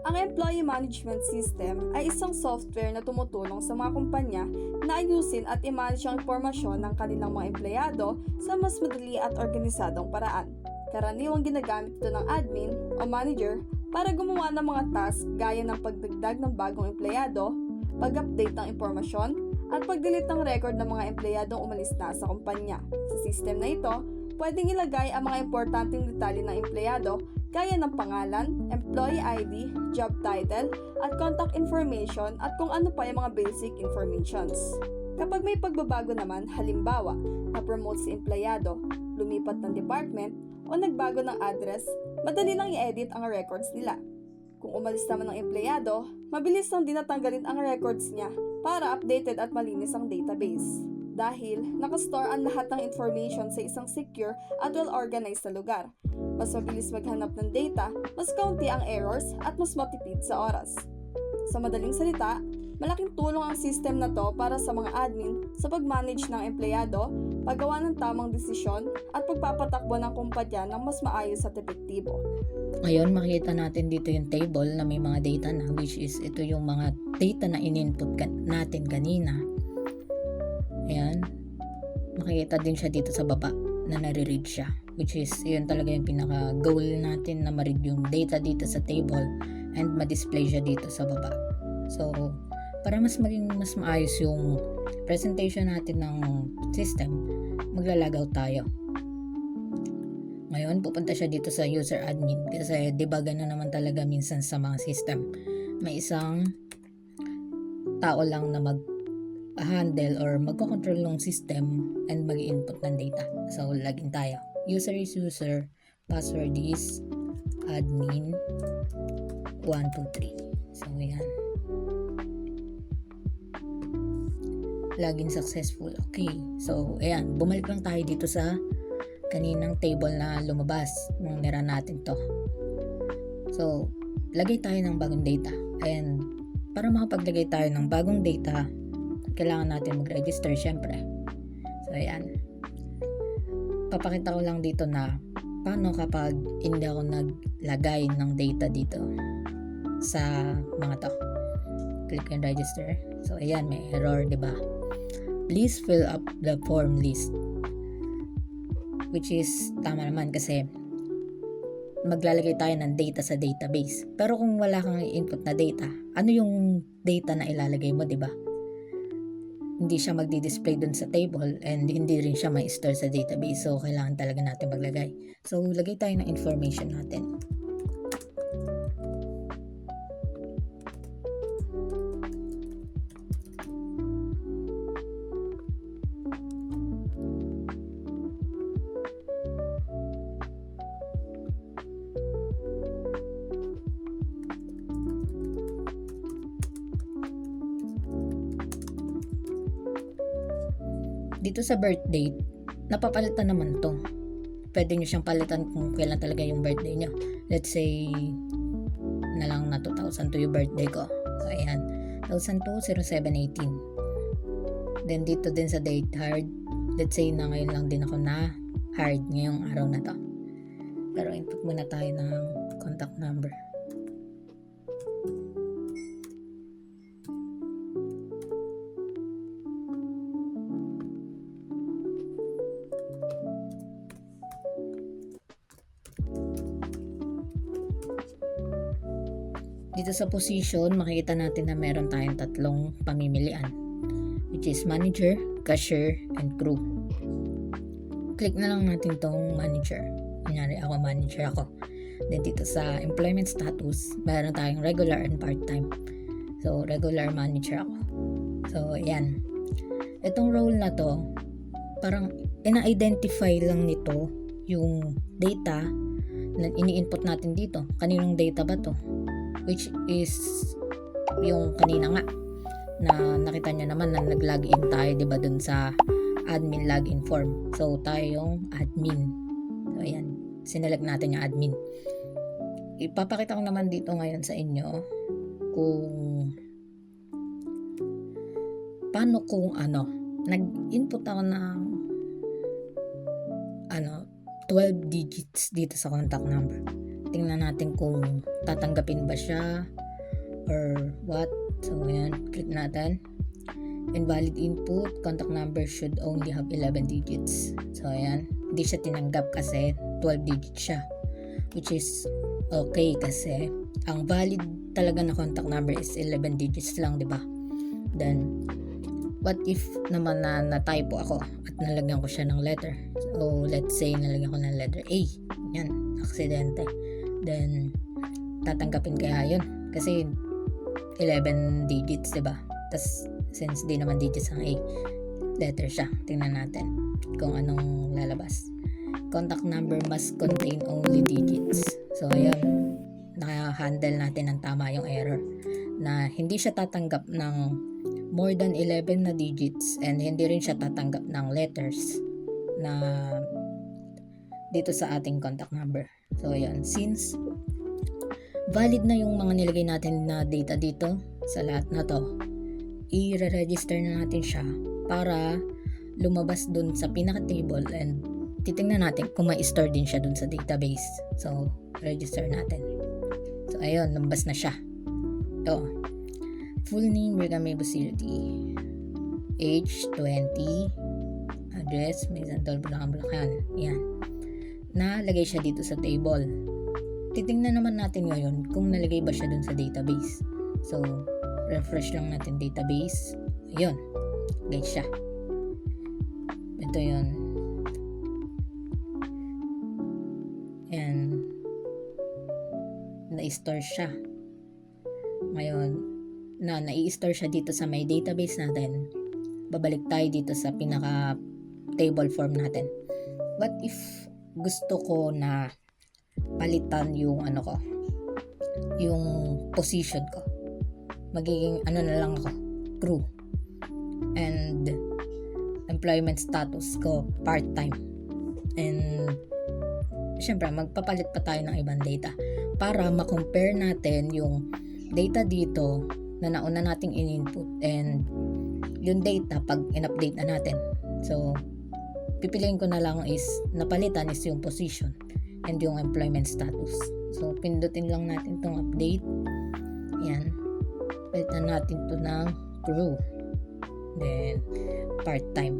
Ang Employee Management System ay isang software na tumutulong sa mga kumpanya na ayusin at i-manage ang impormasyon ng kanilang mga empleyado sa mas madali at organisadong paraan. Karaniwang ginagamit ito ng admin o manager para gumawa ng mga task gaya ng pagdagdag ng bagong empleyado, pag-update ng impormasyon, at pag-delete ng record ng mga empleyadong umalis na sa kumpanya. Sa system na ito, pwedeng ilagay ang mga importanteng detalye ng empleyado gaya ng pangalan, employee ID, job title, at contact information at kung ano pa yung mga basic informations. Kapag may pagbabago naman, halimbawa, na-promote si empleyado, lumipat ng department, o nagbago ng address, madali lang i-edit ang records nila. Kung umalis naman ng empleyado, mabilis lang din natanggalin ang records niya para updated at malinis ang database. Dahil nakastore ang lahat ng information sa isang secure at well-organized na lugar. Mas mabilis maghanap ng data, mas kaunti ang errors at mas matipid sa oras. Sa madaling salita, malaking tulong ang system na to para sa mga admin sa pag-manage ng empleyado, paggawa ng tamang desisyon at pagpapatakbo ng kumpanya ng mas maayos at epektibo. Ngayon, makikita natin dito yung table na may mga data na, which is ito yung mga data na in-input natin kanina. Ayan. Makikita din siya dito sa baba na nare-read siya, which is yun talaga yung pinaka-goal natin na ma-read yung data dito sa table and ma-display siya dito sa baba. So, para mas maging mas maayos yung presentation natin ng system, maglalagaw tayo. Ngayon, pupunta siya dito sa user admin kasi debugan na naman talaga minsan sa mga system. May isang tao lang na mag-handle or magko-control ng system and mag-input ng data. So, login tayo. User is user, password is admin 123. So, yan. Login successful. Okay. So, ayan. Bumalik lang tayo dito sa kaninang table na lumabas nung nira natin to. So, lagay tayo ng bagong data. And, para makapaglagay tayo ng bagong data, kailangan natin mag-register syempre. So, ayan. Papakita ko lang dito na paano kapag hindi ako naglagay ng data dito sa mga to. Click and register. So, ayan, may error, diba? Please fill up the form list. Which is, tama naman kasi maglalagay tayo ng data sa database. Pero kung wala kang input na data, ano yung data na ilalagay mo, diba? Hindi siya magdi-display dun sa table and hindi rin siya ma-store sa database. So, kailangan talaga natin maglagay. So, lagay tayo ng information natin. Dito sa birth date, napapalitan naman to. Pwede nyo siyang palitan kung kailan talaga yung birthday nyo. Let's say, na lang na 2002 yung birthday ko. So, ayan. 2002, 0718. Then, dito din sa date hard. Let's say na ngayon lang din ako na hard ngayong araw na to. Pero input muna tayo ng contact number. Dito sa position, makikita natin na meron tayong tatlong pamimilian, which is manager, cashier, and crew. Click na lang natin tong manager. Kunyari ako, manager ako. Then dito sa employment status, meron tayong regular and part-time. So, regular manager ako. So, ayan. Itong role na to, parang ina-identify lang nito yung data na ini-input natin dito. Kaninong data ba to? Which is yung kanina nga na nakita nyo naman na nag-login tayo, diba, dun sa admin login form. So, tayo yung admin. So, ayan. Sinelect natin yung admin. Ipapakita ko naman dito ngayon sa inyo kung paano kung nag-input ako ng 12 digits dito sa contact number. tingnan natin kung tatanggapin ba siya or what. So ayan, click natin. Invalid input, contact number should only have 11 digits. So ayan, hindi siya tinanggap kasi 12 digits siya, which is okay kasi ang valid talaga na contact number is 11 digits lang, di ba? Then what if naman na typo ako at nalagyan ko siya ng letter? So let's say nalagyan ko ng letter A, yan, aksidente. Then tatanggapin kaya yun kasi 11 digits, di ba? Tas since di naman digits ang A, letter siya. Tingnan natin kung anong lalabas. Contact number must contain only digits. So ayan, naka-handle natin ng tama yung error na hindi siya tatanggap ng more than 11 na digits and hindi rin siya tatanggap ng letters na dito sa ating contact number. So ayan, since valid na yung mga nilagay natin na data dito sa lahat na to, i-register na natin siya para lumabas dun sa pinaka-table and titingnan natin kung ma-store din siya dun sa database. So, register natin. So, ayun, lumabas na siya. Ito. Full name, Bergame Busility. Age, 20. Address, Mayzantol, Bulacan. Yan. Nalagay siya dito sa table. Titingnan naman natin ngayon kung nalagay ba siya dun sa database. So, refresh lang natin database. Ayun. Lagay siya. Ito yun. And na-store siya. Ngayon, na-i-store siya dito sa may database natin. Babalik tayo dito sa pinaka table form natin. What if gusto ko na palitan yung yung position ko? Magiging na lang ako, crew. And employment status ko, part-time. And syempre, magpapalit pa tayo ng ibang data para ma-compare natin yung data dito na nauna nating in-input and yung data pag in-update na natin. So, pipiliin ko na lang is napalitan is yung position and yung employment status. So, pindutin lang natin tong update. Yan. Palitan natin to ng crew. Then, part-time.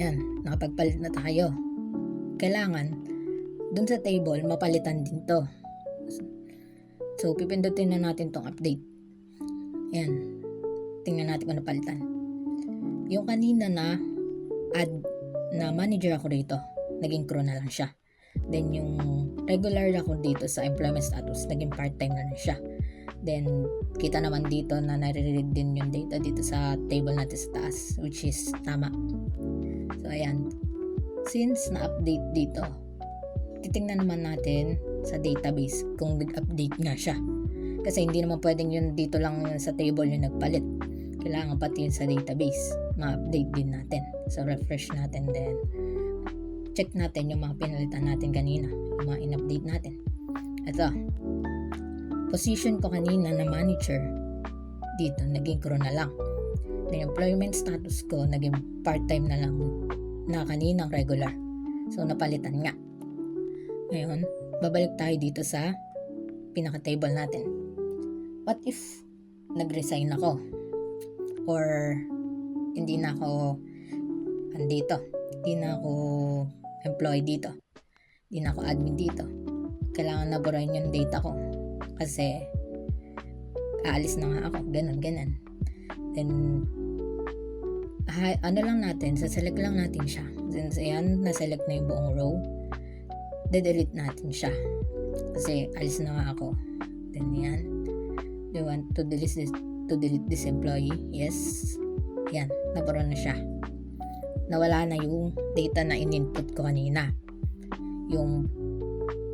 Yan. Nakapagpalit na tayo. Kailangan, dun sa table, mapalitan din to. So, pipindutin na natin tong update. Yan. Tingnan natin kung napalitan. Yung kanina na add na manager ako rito, naging crew na lang siya. Then, yung regular ako dito sa employment status, naging part-time na lang siya. Then, kita naman dito na nare-read din yung data dito sa table natin sa taas, which is tama. So, ayan. Since na-update dito, titingnan naman natin sa database kung nag-update nga siya. Kasi hindi naman pwedeng yun dito lang yun sa table yung nagpalit. Kailangan pati yun sa database, ma-update din natin. So, refresh natin then check natin yung mga pinalitan natin kanina, yung mga in-update natin. Ito. Position ko kanina na manager, dito naging crew na lang. Then employment status ko naging part-time na lang na kaninang regular. So napalitan nga. Ngayon, babalik tayo dito sa pinaka-table natin. What if nag-resign ako? Or hindi na ako andito? Hindi na ako employee dito? Hindi na ako admin dito? Kailangan naburahin yung data ko. Kasi aalis na nga ako, ganun. Then lang natin, select lang natin siya. Since ayan, na-select na yung buong row, de-delete natin siya kasi alis na nga ako. Then yan, do you want to delete this employee? Yes. Yan, nabura na siya. Nawala na yung data na in-input ko kanina, yung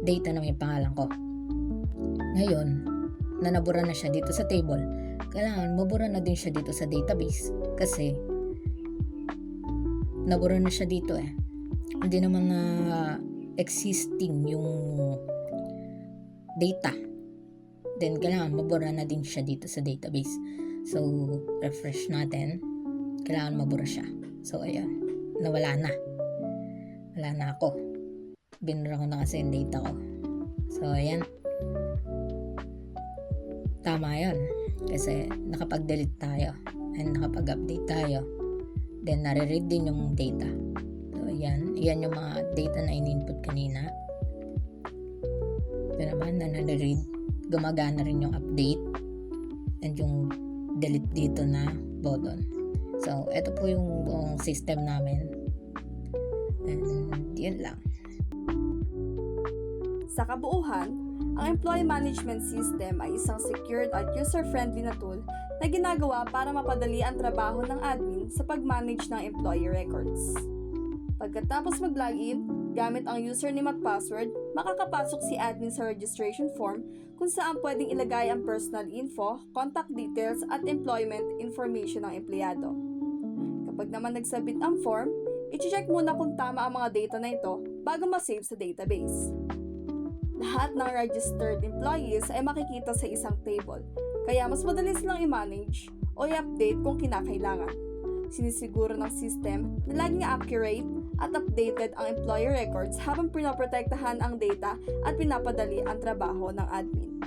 data na may pangalan ko. Ngayon, na nabura na siya dito sa table, kailangan mabura na din siya dito sa database kasi nabura na siya dito eh. Hindi naman na existing yung data. Then, kailangan mabura na din siya dito sa database. So, refresh natin. Kailangan mabura siya. So, ayan. Nawala na. Wala na ako. binura ko na kasi yung data ko. So, ayan. Tama yun. Kasi nakapag-delete tayo and nakapag-update tayo. Then, nare-read din yung data. So, ayan. Ayan yung mga data na in-input kanina. Ito naman na nare-read. Gumagana rin yung update and yung delete dito na button. So, ito po yung buong system namin. And, yun lang. Sa kabuuhan, ang Employee Management System ay isang secured at user-friendly na tool na ginagawa para mapadali ang trabaho ng admin sa pag-manage ng employee records. Pagkatapos mag-login, gamit ang username at password, makakapasok si admin sa registration form kung saan pwedeng ilagay ang personal info, contact details at employment information ng empleyado. Kapag naman nagsubmit ang form, i-check muna kung tama ang mga data na ito bago ma-save sa database. Lahat ng registered employees ay makikita sa isang table, kaya mas madali silang i-manage o i-update kung kinakailangan. Sinisiguro ng system na laging accurate at updated ang employee records habang pinoprotektahan ang data at pinapadali ang trabaho ng admin.